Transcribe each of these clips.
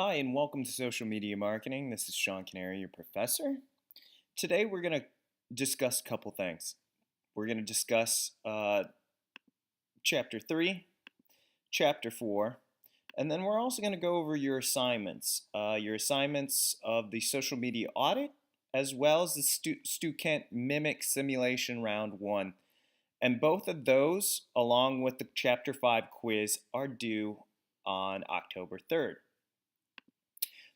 Hi, and welcome to Social Media Marketing. This is Sean Canary, your professor. Today, we're going to discuss a couple things. We're going to discuss Chapter 3, Chapter 4, and then we're also going to go over your assignments of the Social Media Audit, as well as the Stu Kent Mimic Simulation Round 1. And both of those, along with the Chapter 5 quiz, are due on October 3rd.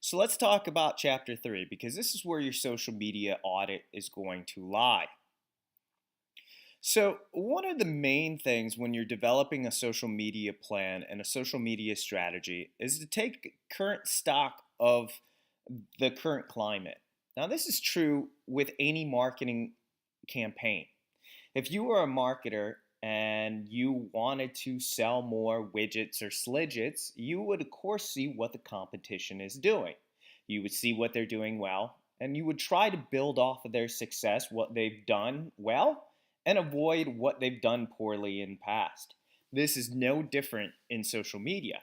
So let's talk about Chapter 3 because this is where your social media audit is going to lie. So one of the main things when you're developing a social media plan and a social media strategy is to take current stock of the current climate. Now this is true with any marketing campaign. If you were a marketer and you wanted to sell more widgets or slidgets, you would of course see what the competition is doing. You would see what they're doing well, and you would try to build off of their success, what they've done well, and avoid what they've done poorly in the past. This is no different in social media.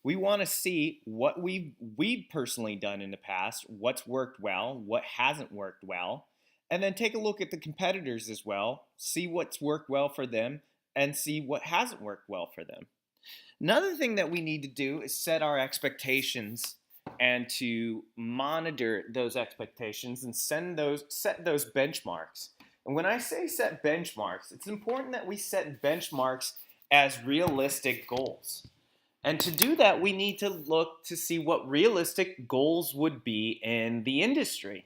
We want to see what we've personally done in the past, what's worked well, what hasn't worked well, and then take a look at the competitors as well, see what's worked well for them, and see what hasn't worked well for them. Another thing that we need to do is set our expectations and to monitor those expectations and set those benchmarks. And when I say set benchmarks, it's important that we set benchmarks as realistic goals. And to do that, we need to look to see what realistic goals would be in the industry.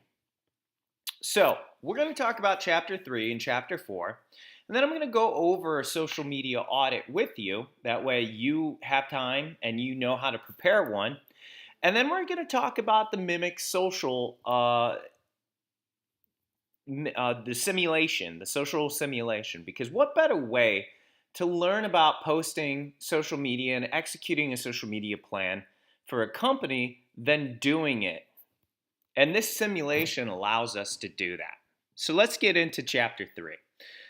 So we're going to talk about Chapter 3 and Chapter 4, and then I'm going to go over a social media audit with you. That way you have time and you know how to prepare one. And then we're going to talk about the Mimic social, the simulation, the social simulation, because what better way to learn about posting social media and executing a social media plan for a company than doing it? And this simulation allows us to do that. So let's get into Chapter 3.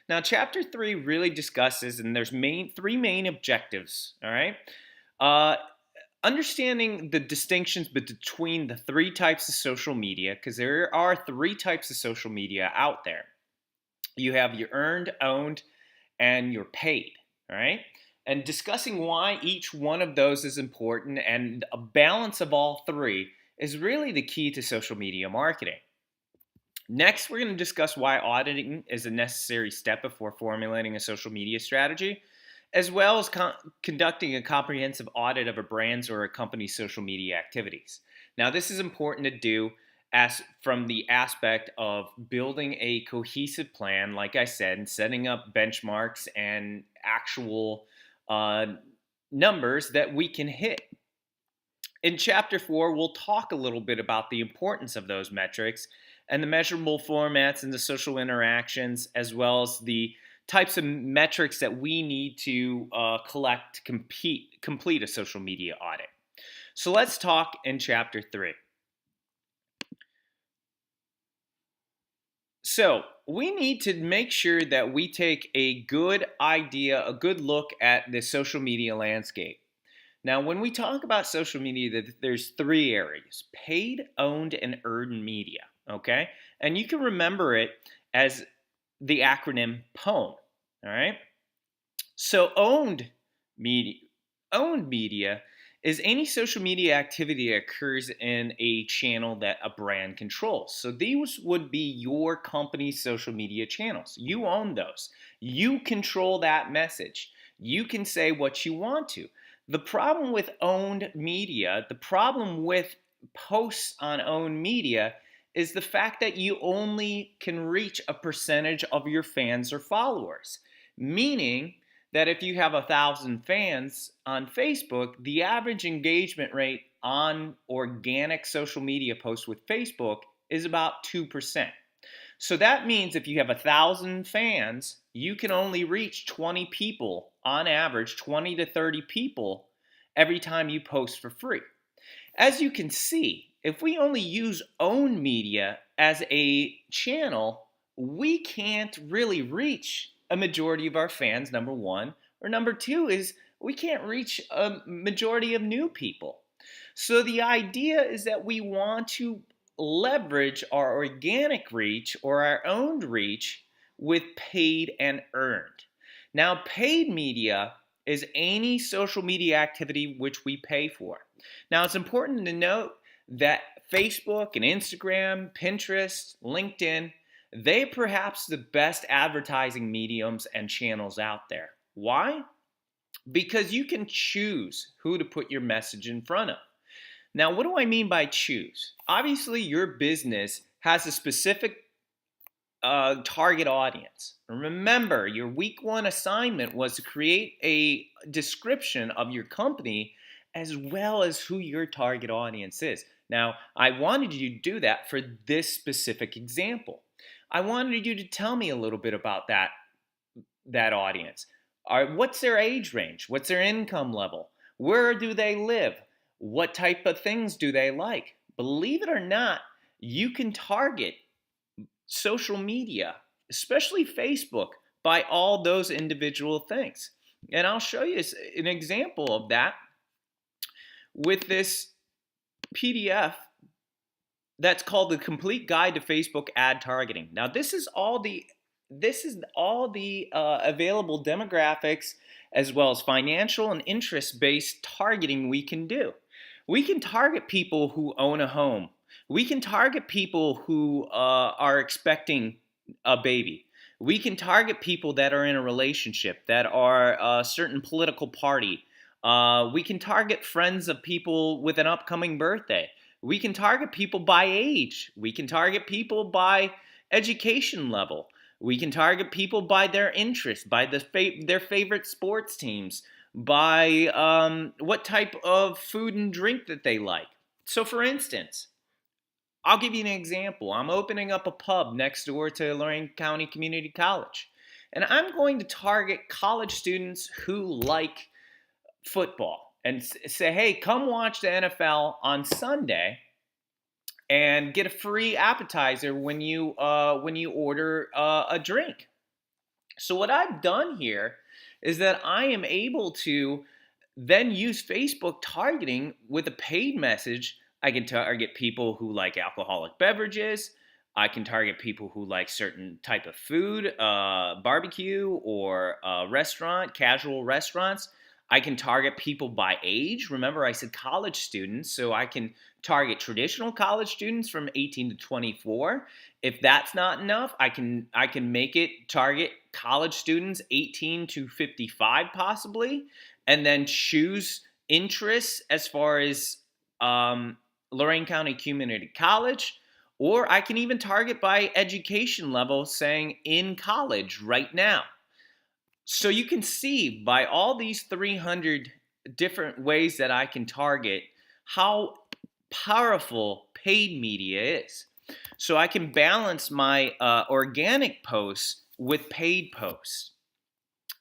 Now, Chapter 3 really discusses, and there's three main objectives, all right? Understanding the distinctions between the three types of social media, because there are three types of social media out there. You have your earned, owned, and your paid, all right? And discussing why each one of those is important and a balance of all three is really the key to social media marketing. Next, we're going to discuss why auditing is a necessary step before formulating a social media strategy, as well as conducting a comprehensive audit of a brand's or a company's social media activities. Now, this is important to do from the aspect of building a cohesive plan, like I said, and setting up benchmarks and actual numbers that we can hit. In Chapter 4, we'll talk a little bit about the importance of those metrics and the measurable formats and the social interactions, as well as the types of metrics that we need to collect to complete a social media audit. So let's talk in Chapter 3. So we need to make sure that we take a good look at the social media landscape. Now, when we talk about social media, there's three areas: paid, owned, and earned media, okay? And you can remember it as the acronym POEM, all right? So owned media is any social media activity that occurs in a channel that a brand controls. So these would be your company's social media channels. You own those. You control that message. You can say what you want to. The problem with owned media, the problem with posts on owned media is the fact that you only can reach a percentage of your fans or followers. Meaning that if you have 1,000 fans on Facebook, the average engagement rate on organic social media posts with Facebook is about 2%. So that means if you have 1,000 fans, you can only reach 20 people on average, 20 to 30 people every time you post for free. As you can see, if we only use owned media as a channel, we can't really reach a majority of our fans, number one. Or number two is we can't reach a majority of new people. So the idea is that we want to leverage our organic reach or our owned reach with paid and earned. Now, paid media is any social media activity which we pay for. Now, it's important to note that Facebook and Instagram, Pinterest, LinkedIn, they perhaps the best advertising mediums and channels out there. Why? Because you can choose who to put your message in front of. Now, what do I mean by choose? Obviously, your business has a specific target audience. Remember, your week one assignment was to create a description of your company as well as who your target audience is. Now, I wanted you to do that for this specific example. I wanted you to tell me a little bit about that audience. What's their age range? What's their income level? Where do they live? What type of things do they like? Believe it or not, you can target social media, especially Facebook, by all those individual things. And I'll show you an example of that with this PDF that's called the Complete Guide to Facebook Ad Targeting. Now, this is all the available demographics as well as financial and interest-based targeting we can do. We can target people who own a home. We can target people who are expecting a baby. We can target people that are in a relationship, that are a certain political party. We can target friends of people with an upcoming birthday. We can target people by age. We can target people by education level. We can target people by their interests, by their favorite sports teams, by what type of food and drink that they like. So for instance, I'll give you an example. I'm opening up a pub next door to Lorraine County Community College, and I'm going to target college students who like football and say, hey, come watch the NFL on Sunday and get a free appetizer when you order a drink. So what I've done here is that I am able to then use Facebook targeting with a paid message. I can target people who like alcoholic beverages. I can target people who like certain type of food, barbecue or restaurant, casual restaurants. I can target people by age. Remember, I said college students, so I can target traditional college students from 18 to 24. If that's not enough, I can make it target college students 18 to 55 possibly, and then choose interests as far as Lorraine County Community College, or I can even target by education level, saying in college right now. So you can see by all these 300 different ways that I can target how powerful paid media is. So I can balance my organic posts with paid posts.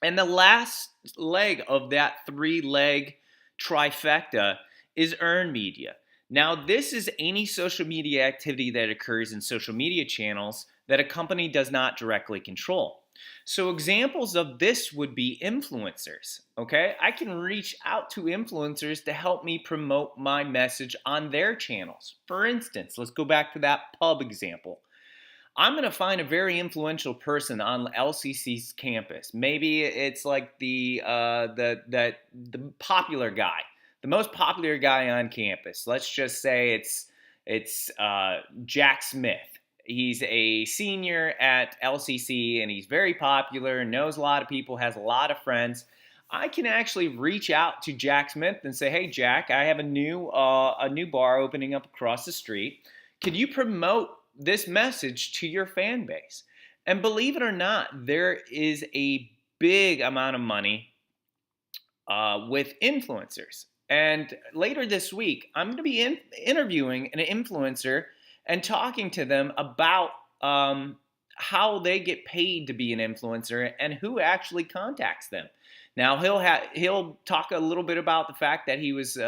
And the last leg of that three-leg trifecta is earned media. Now, this is any social media activity that occurs in social media channels that a company does not directly control. So examples of this would be influencers, okay? I can reach out to influencers to help me promote my message on their channels. For instance, let's go back to that pub example. I'm going to find a very influential person on LCC's campus. Maybe it's like the popular guy, the most popular guy on campus. Let's just say it's Jack Smith. He's a senior at LCC, and he's very popular, knows a lot of people, has a lot of friends. I can actually reach out to Jack Smith and say, hey, Jack, I have a new bar opening up across the street. Could you promote this message to your fan base? And believe it or not, there is a big amount of money with influencers. And later this week, I'm going to be interviewing an influencer and talking to them about how they get paid to be an influencer and who actually contacts them. Now, he'll talk a little bit about the fact that he was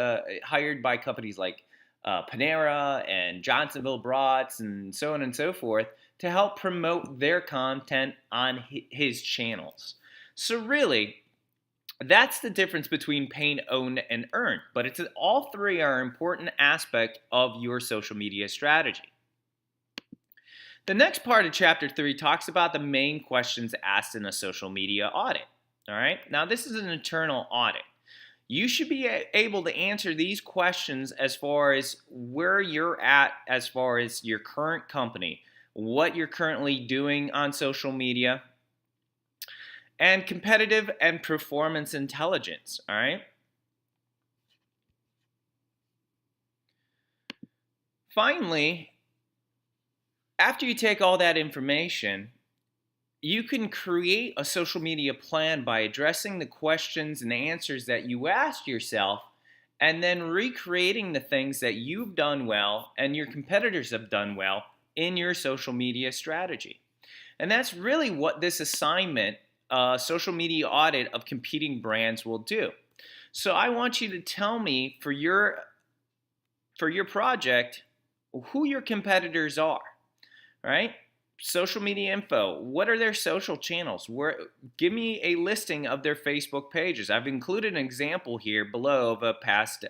hired by companies like Panera and Johnsonville Brats and so on and so forth to help promote their content on his channels. So really, That's the difference between pay, own, and earn. But all three are important aspect of your social media strategy. The next part of chapter 3 talks about the main questions asked in a social media audit. All right. Now, this is an internal audit. You should be able to answer these questions as far as where you're at, as far as your current company, what you're currently doing on social media, and competitive and performance intelligence. All right. Finally, after you take all that information, you can create a social media plan by addressing the questions and answers that you asked yourself and then recreating the things that you've done well and your competitors have done well in your social media strategy. And that's really what this assignment, social media audit of competing brands, will do. So I want you to tell me for your project who your competitors are, right? Social media info. What are their social channels? Give me a listing of their Facebook pages. I've included an example here below of a past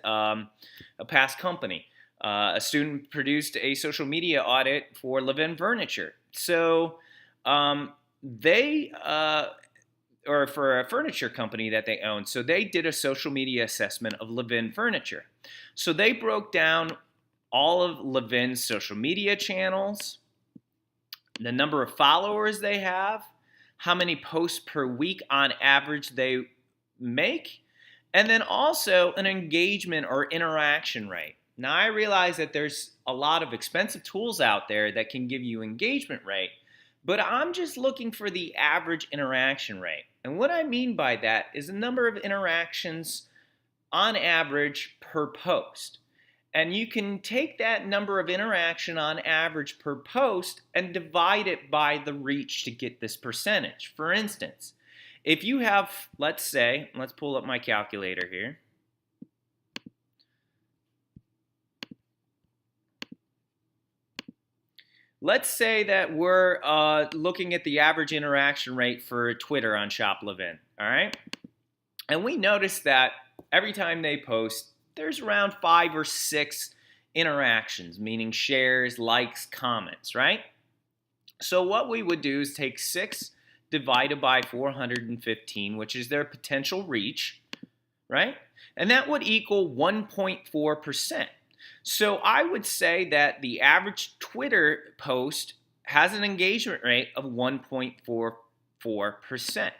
company. A student produced a social media audit for Levin Furniture. So they or for a furniture company that they own. So they did a social media assessment of Levin Furniture. So they broke down all of Levin's social media channels, the number of followers they have, how many posts per week on average they make, and then also an engagement or interaction rate. Now, I realize that there's a lot of expensive tools out there that can give you engagement rate, but I'm just looking for the average interaction rate. And what I mean by that is the number of interactions on average per post. And you can take that number of interaction on average per post and divide it by the reach to get this percentage. For instance, if you have, let's pull up my calculator here. Let's say that we're looking at the average interaction rate for Twitter on Shop Levin, all right? And we notice that every time they post, there's around 5 or 6 interactions, meaning shares, likes, comments, right? So what we would do is take 6 divided by 415, which is their potential reach, right? And that would equal 1.4%. So I would say that the average Twitter post has an engagement rate of 1.44%.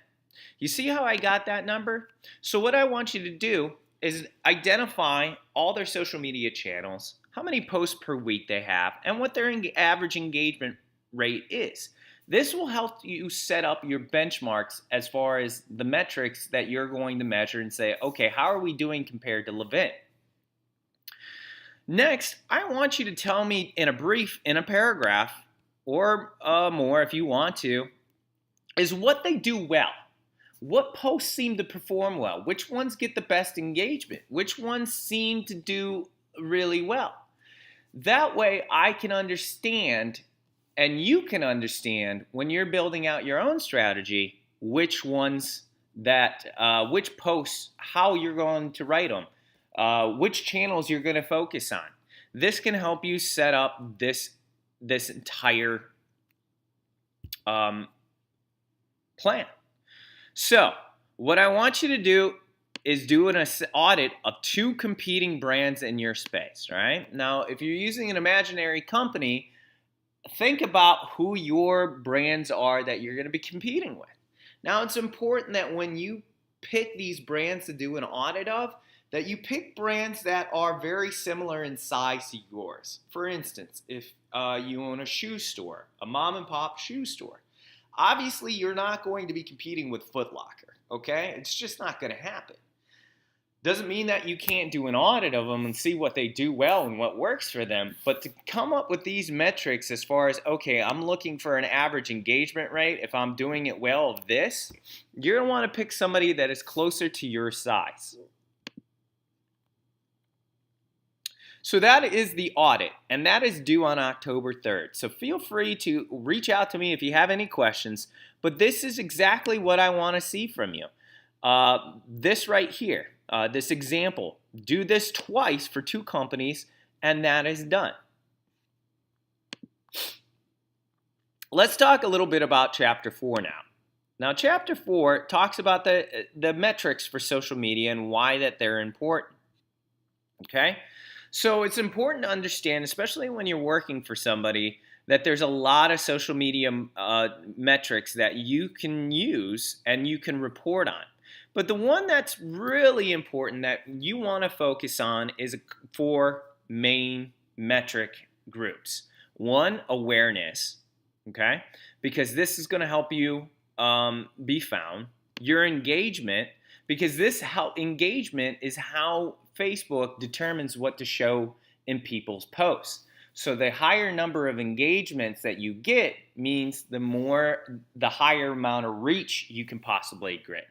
You see how I got that number? So what I want you to do is identify all their social media channels, how many posts per week they have, and what their average engagement rate is. This will help you set up your benchmarks as far as the metrics that you're going to measure and say, okay, how are we doing compared to Levin? Next, I want you to tell me in a paragraph, or more if you want to, is what they do well. What posts seem to perform well? Which ones get the best engagement? Which ones seem to do really well? That way I can understand, and you can understand when you're building out your own strategy, which posts, how you're going to write them, which channels you're going to focus on. This can help you set up this entire plan. So what I want you to do is do an audit of 2 competing brands in your space, right? Now, if you're using an imaginary company, think about who your brands are that you're going to be competing with. Now, it's important that when you pick these brands to do an audit of, that you pick brands that are very similar in size to yours. For instance, if you own a shoe store, a mom and pop shoe store, obviously you're not going to be competing with Foot Locker, okay? It's just not going to happen. Doesn't mean that you can't do an audit of them and see what they do well and what works for them, but to come up with these metrics as far as, okay, I'm looking for an average engagement rate, if I'm doing it well of this, you're going to want to pick somebody that is closer to your size. So that is the audit, and that is due on October 3rd. So feel free to reach out to me if you have any questions, but this is exactly what I want to see from you. this right here, this example. Do this twice for 2 companies, and that is done. Let's talk a little bit about Chapter 4 now. Now, Chapter 4 talks about the metrics for social media and why that they're important. Okay? So it's important to understand, especially when you're working for somebody, that there's a lot of social media metrics that you can use and you can report on. But the one that's really important that you want to focus on is 4 main metric groups. 1, awareness, okay? Because this is going to help you be found. Your engagement, because engagement is how Facebook determines what to show in people's posts. So the higher number of engagements that you get means the higher amount of reach you can possibly get.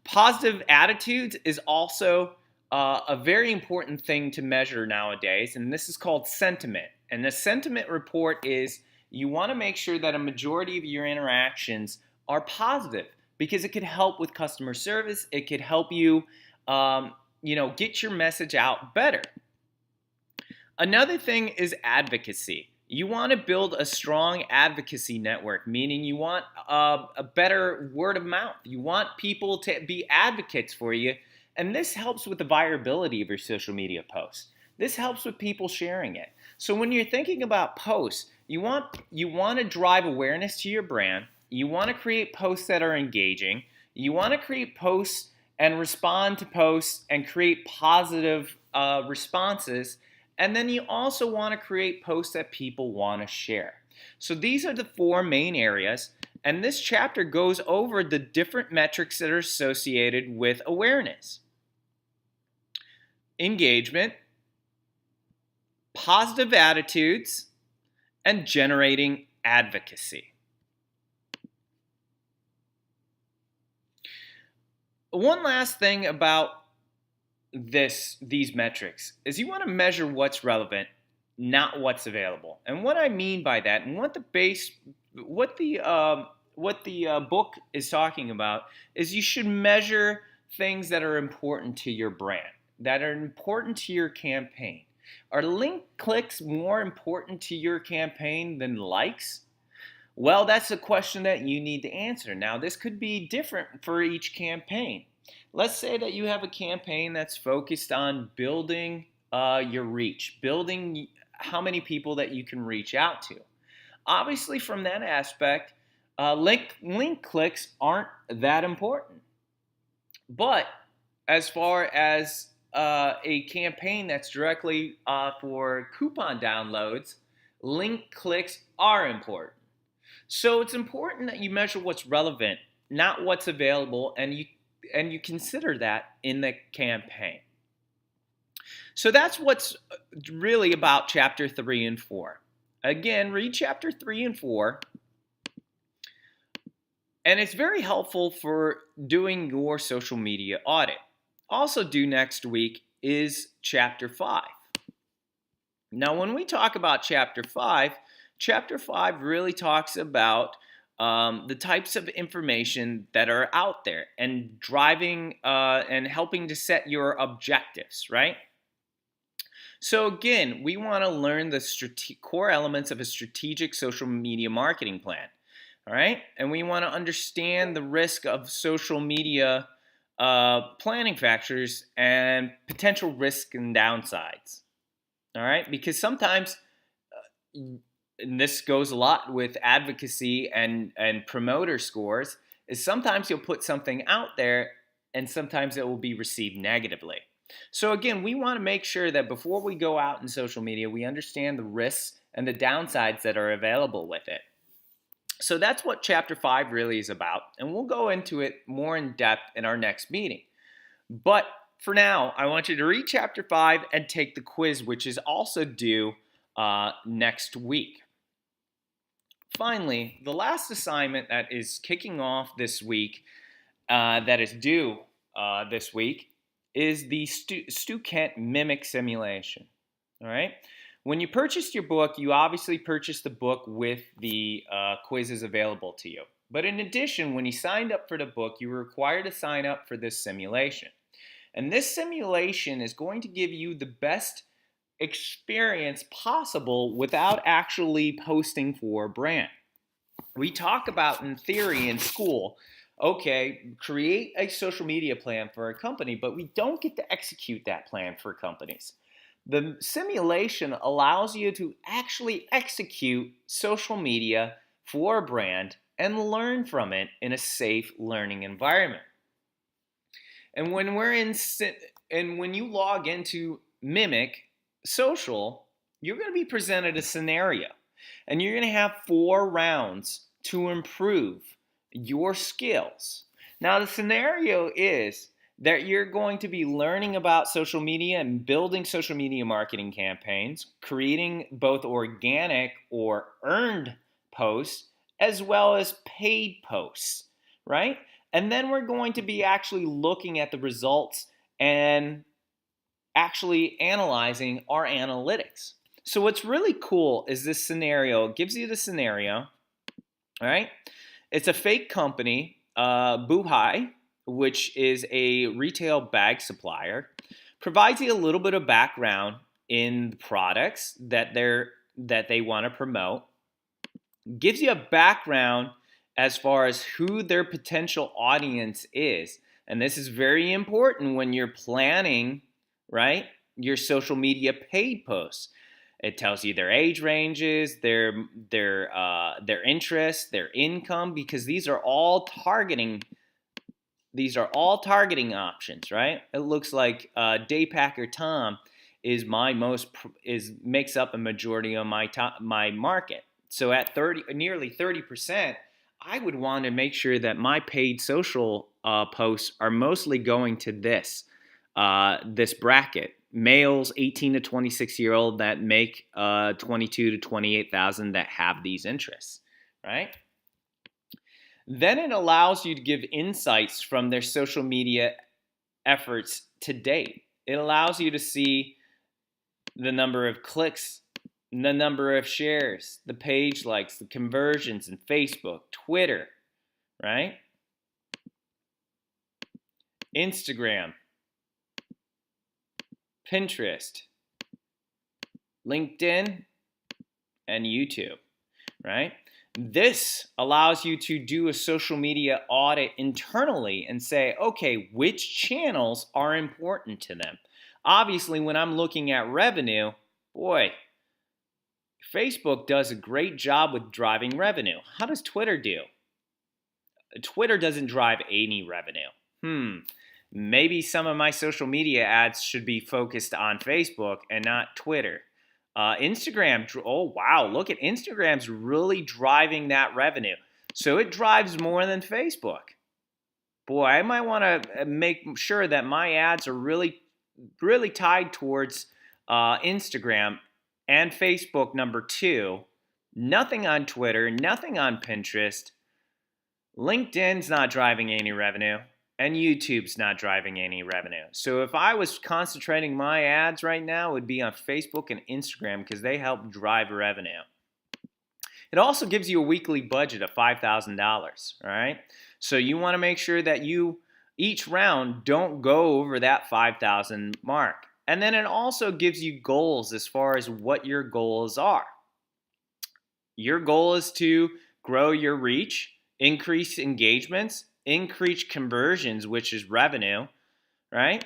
Positive attitudes is also a very important thing to measure nowadays, and this is called sentiment. And the sentiment report is you want to make sure that a majority of your interactions are positive, because it could help with customer service. It could help you, get your message out better. Another thing is advocacy. You want to build a strong advocacy network, meaning you want a better word of mouth. You want people to be advocates for you, and this helps with the viability of your social media posts. This helps with people sharing it. So when you're thinking about posts, you want to drive awareness to your brand. You want to create posts that are engaging. You want to create posts and respond to posts and create positive responses. And then you also want to create posts that people want to share. So these are the 4 main areas. And this chapter goes over the different metrics that are associated with awareness. Engagement, positive attitudes, and generating advocacy. One last thing about these metrics is you want to measure what's relevant, not what's available. And what I mean by that, and what the book is talking about, is you should measure things that are important to your brand, that are important to your campaign. Are link clicks more important to your campaign than likes? Well, that's a question that you need to answer. Now, this could be different for each campaign. Let's say that you have a campaign that's focused on building your reach, building how many people that you can reach out to. Obviously, from that aspect, link clicks aren't that important. But as far as a campaign that's directly for coupon downloads, link clicks are important. So it's important that you measure what's relevant, not what's available, and you consider that in the campaign. So that's what's really about Chapter 3 and 4. Again, read Chapter 3 and 4, and it's very helpful for doing your social media audit. Also due next week is Chapter 5. Now, when we talk about Chapter 5 really talks about the types of information that are out there and driving and helping to set your objectives, right? So again, we want to learn the core elements of a strategic social media marketing plan, all right? And we want to understand the risk of social media planning factors and potential risks and downsides, all right? Because sometimes, and this goes a lot with advocacy and promoter scores, is sometimes you'll put something out there and sometimes it will be received negatively. So again, we want to make sure that before we go out in social media, we understand the risks and the downsides that are available with it. So that's what Chapter 5 really is about, and we'll go into it more in depth in our next meeting. But for now, I want you to read Chapter 5 and take the quiz, which is also due next week. Finally, the last assignment that is kicking off this week, that is due this week, is the Stu Kent Mimic Simulation. All right? When you purchased your book, you obviously purchased the book with the quizzes available to you. But in addition, when you signed up for the book, you were required to sign up for this simulation. And this simulation is going to give you the best experience possible without actually posting for a brand. We talk about in theory in school, okay, create a social media plan for a company, but we don't get to execute that plan for companies. The simulation allows you to actually execute social media for a brand and learn from it in a safe learning environment. And when you log into Mimic Social, you're going to be presented a scenario, and you're going to have 4 rounds to improve your skills. Now, the scenario is that you're going to be learning about social media and building social media marketing campaigns, creating both organic or earned posts as well as paid posts, right? And then we're going to be actually looking at the results and actually analyzing our analytics. So what's really cool is this scenario. It gives you the scenario, all right? It's a fake company, Buhai, which is a retail bag supplier, provides you a little bit of background in the products that they want to promote, gives you a background as far as who their potential audience is. And this is very important when you're planning, right, your social media paid posts. It tells you their age ranges, their interests, their income, because these are all targeting options, right? It looks like Daypacker Tom is makes up a majority of my market. So at nearly 30%, I would want to make sure that my paid social posts are mostly going to this bracket. Males 18 to 26-year-old that make 22 to 28,000 that have these interests, right? Then it allows you to give insights from their social media efforts to date. It allows you to see the number of clicks, the number of shares, the page likes, the conversions in Facebook, Twitter, right? Instagram, Pinterest, LinkedIn, and YouTube, right? This allows you to do a social media audit internally and say, okay, which channels are important to them? Obviously, when I'm looking at revenue, boy, Facebook does a great job with driving revenue. How does Twitter do? Twitter doesn't drive any revenue. Maybe some of my social media ads should be focused on Facebook and not Twitter. Instagram, oh wow, look at Instagram's really driving that revenue. So it drives more than Facebook. Boy, I might want to make sure that my ads are really, really tied towards Instagram and Facebook number 2. Nothing on Twitter, nothing on Pinterest. LinkedIn's not driving any revenue. And YouTube's not driving any revenue. So if I was concentrating my ads right now, it would be on Facebook and Instagram because they help drive revenue. It also gives you a weekly budget of $5,000, all right? So you want to make sure that you, each round, don't go over that 5,000 mark. And then it also gives you goals as far as what your goals are. Your goal is to grow your reach, increase engagements, increase conversions, which is revenue, right?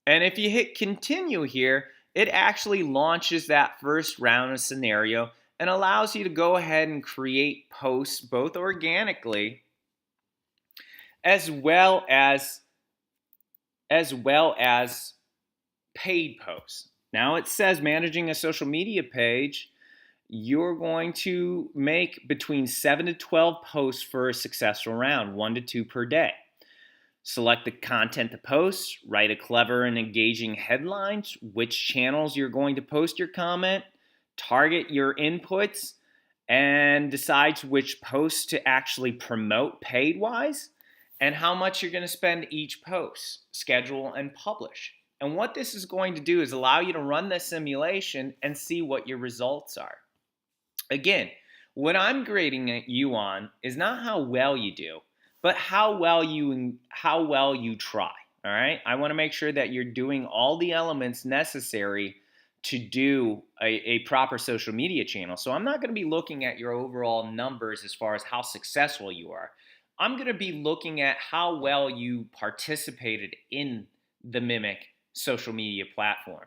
And if you hit continue here, it actually launches that first round of scenario and allows you to go ahead and create posts both organically as well as paid posts. Now it says managing a social media page, you're going to make between 7 to 12 posts for a successful round, 1 to 2 per day. Select the content to post, write a clever and engaging headline, which channels you're going to post your comment, target your inputs, and decides which posts to actually promote paid-wise, and how much you're going to spend each post, schedule, and publish. And what this is going to do is allow you to run this simulation and see what your results are. Again, What I'm grading you on is not how well you do, but how well you try. All right? I want to make sure that you're doing all the elements necessary to do a proper social media channel. So I'm not going to be looking at your overall numbers as far as how successful you are. I'm going to be looking at how well you participated in the Mimic social media platform.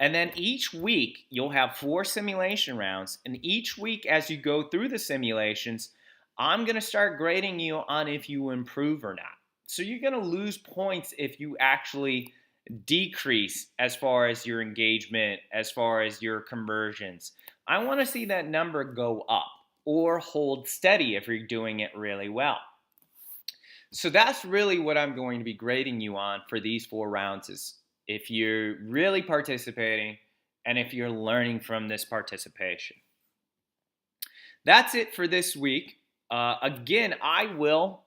And then each week, you'll have 4 simulation rounds. And each week, as you go through the simulations, I'm going to start grading you on if you improve or not. So you're going to lose points if you actually decrease as far as your engagement, as far as your conversions. I want to see that number go up or hold steady if you're doing it really well. So that's really what I'm going to be grading you on for these 4 rounds is if you're really participating and if you're learning from this participation. That's it for this week. Again, I will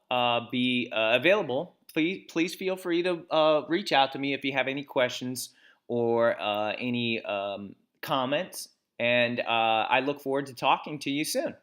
be available. Please feel free to reach out to me if you have any questions or any comments. And I look forward to talking to you soon.